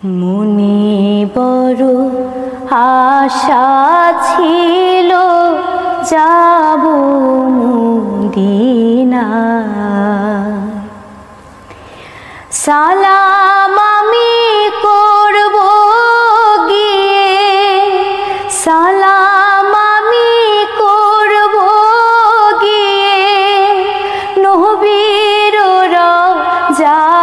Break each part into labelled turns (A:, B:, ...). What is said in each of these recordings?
A: মনে বড় আশা ছিল যাব মদিনা, সালাম আমি করব গিয়ে, সালাম আমি করব গিয়ে নবীর রওজায়।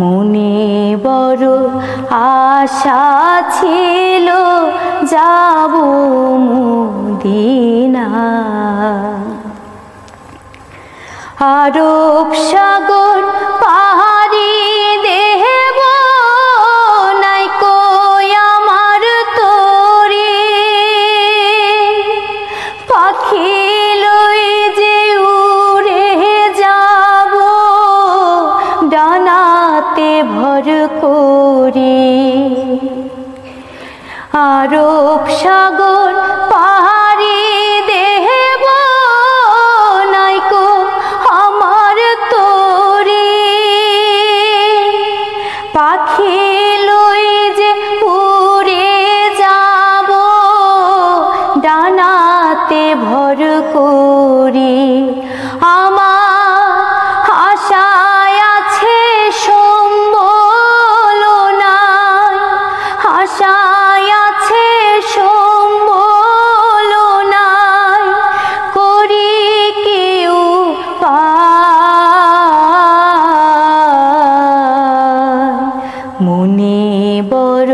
A: মনে বড় আশা ছিল যাব মদিনা, আরব সাগর পাহাড়ি দেব নাইকো আমার তরি, পাখি লই যে উড়ে যাব ডানাতে ভর করি। আরব সাগর পাহাড়ি দেব নাইকো আমার তরি, পাখি লই যে উড়ে যাব ডানাতে ভর করি। আমার আশায় আছে সম্বল নাই, আশায় আছে সম্বল নাই, করি কি উপায়। মনে বড়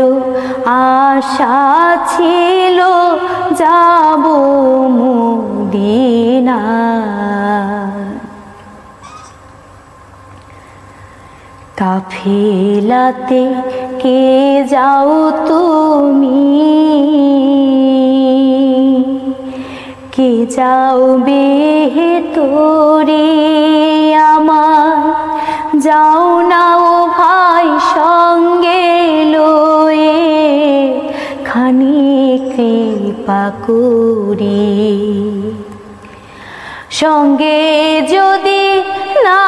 A: আশা ছিল যাব মদিনা, কাফেলাতে কে যাও তুমি, কে যাও বেতরে আমার, যাও না ও ভাই সঙ্গে লয়ে খানিক কৃপা করি। সঙ্গে যদি না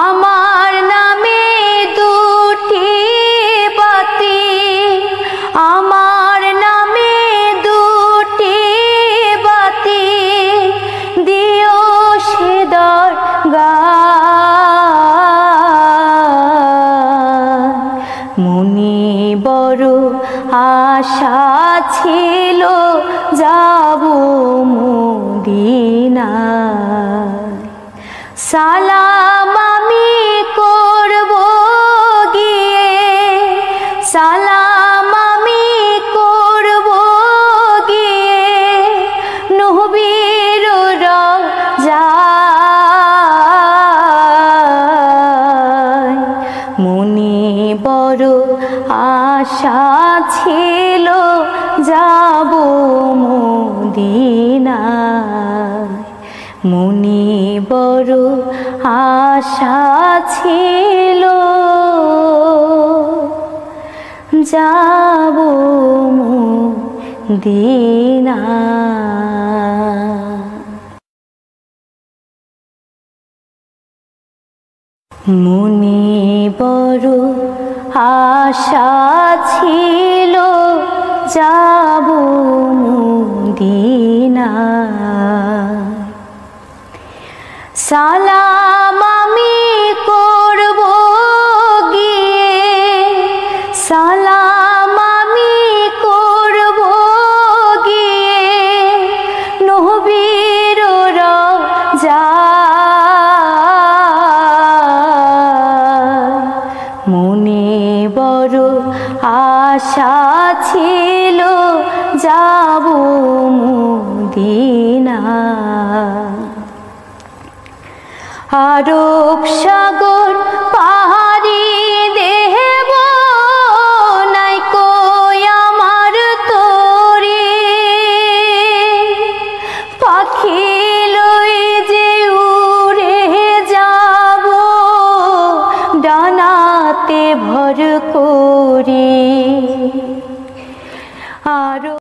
A: আমার নামে দুটি বাতি, আমার নামে দুটি বাতি দিও সে দরগায়। মনে বড় আশা ছিল যাব মদিনা, সালাম আমি করব গিয়ে, সালাম আমি করব গিয়ে নবীর রওজায়। মনে বড় আশা ছিল যাব মদিনা, মনে বড় আশা ছিল যাব মদিনা। মনে বড় আশা ছিল যাব মদিনা, সালাম আমি করব গিয়ে, সালাম আমি করব গিয়ে নবীর রওজায়। মনে বড় আশা ছিল যাব মদিনা, আরব সাগর পাহাড়ি দেব নাইকো আমার তরি, পাখি লই যে উড়ে যাব ডানাতে ভর করি। আরো